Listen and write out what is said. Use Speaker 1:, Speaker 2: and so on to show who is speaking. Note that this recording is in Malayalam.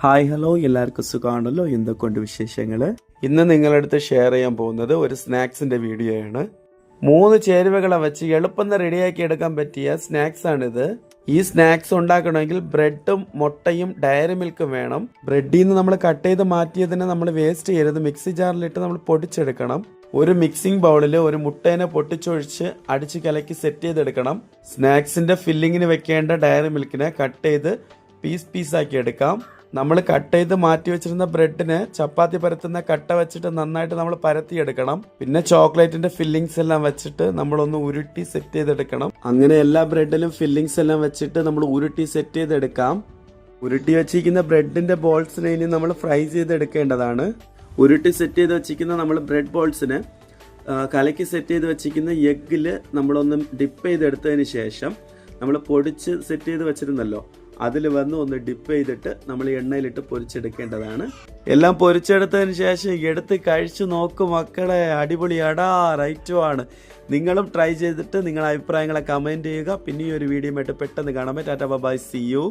Speaker 1: ഹായ് ഹലോ എല്ലാവർക്കും സുഖമാണല്ലോ. എന്തൊക്കെയുണ്ട് വിശേഷങ്ങൾ? ഇന്ന് നിങ്ങളുടെ അടുത്ത് ഷെയർ ചെയ്യാൻ പോകുന്നത് ഒരു സ്നാക്സിൻ്റെ വീഡിയോ ആണ്. 3 ചേരുവകളെ വെച്ച് എളുപ്പം റെഡിയാക്കി എടുക്കാൻ പറ്റിയ സ്നാക്സ് ആണിത്. ഈ സ്നാക്സ് ഉണ്ടാക്കണമെങ്കിൽ ബ്രെഡും മുട്ടയും ഡയറി മിൽക്കും വേണം. ബ്രെഡിൽ നിന്ന് നമ്മൾ കട്ട് ചെയ്ത് മാറ്റിയതിനെ നമ്മൾ വേസ്റ്റ് ചെയ്യരുത്. മിക്സി ജാറിലിട്ട് നമ്മൾ പൊടിച്ചെടുക്കണം. ഒരു മിക്സിംഗ് ബൗളിൽ ഒരു മുട്ടേനെ പൊട്ടിച്ചൊഴിച്ച് അടിച്ച് കലക്കി സെറ്റ് ചെയ്തെടുക്കണം. സ്നാക്സിന്റെ ഫില്ലിങ്ങിന് വെക്കേണ്ട ഡയറി മിൽക്കിനെ കട്ട് ചെയ്ത് പീസാക്കി എടുക്കാം. നമ്മൾ കട്ട് ചെയ്ത് മാറ്റി വെച്ചിരുന്ന ബ്രെഡിന് ചപ്പാത്തി പരത്തുന്ന കട്ട വെച്ചിട്ട് നന്നായിട്ട് നമ്മൾ പരത്തിയെടുക്കണം. പിന്നെ ചോക്ലേറ്റിന്റെ ഫില്ലിങ്സ് എല്ലാം വെച്ചിട്ട് നമ്മളൊന്ന് ഉരുട്ടി സെറ്റ് ചെയ്തെടുക്കണം. അങ്ങനെ എല്ലാ ബ്രെഡിലും ഫില്ലിങ്സ് എല്ലാം വെച്ചിട്ട് നമ്മൾ ഉരുട്ടി സെറ്റ് ചെയ്തെടുക്കാം. ഉരുട്ടി വെച്ചിരിക്കുന്ന ബ്രെഡിന്റെ ബോൾസിനെ ഇനി നമ്മൾ ഫ്രൈ ചെയ്തെടുക്കേണ്ടതാണ്. ഉരുട്ടി സെറ്റ് ചെയ്ത് വെച്ചിരിക്കുന്ന നമ്മൾ ബ്രെഡ് ബോൾസിന് കലക്കി സെറ്റ് ചെയ്ത് വെച്ചിരിക്കുന്ന എഗ്ഗിൽ നമ്മളൊന്ന് ഡിപ്പ് ചെയ്തെടുത്തതിന് ശേഷം നമ്മൾ പൊടിച്ച് സെറ്റ് ചെയ്ത് വെച്ചിരുന്നല്ലോ, അതിൽ വന്ന് ഒന്ന് ഡിപ്പ് ചെയ്തിട്ട് നമ്മൾ എണ്ണയിലിട്ട് പൊരിച്ചെടുക്കേണ്ടതാണ്. എല്ലാം പൊരിച്ചെടുത്തതിന് ശേഷം എടുത്ത് കഴിച്ചു നോക്കും മക്കളെ, അടിപൊളിയാടാ, റൈറ്റുമാണ്. നിങ്ങളും ട്രൈ ചെയ്തിട്ട് നിങ്ങളുടെ അഭിപ്രായങ്ങളെ കമൻറ്റ് ചെയ്യുക. പിന്നെ ഈ ഒരു വീഡിയോ ആയിട്ട് പെട്ടെന്ന് കാണാൻ. Tata bye, see U.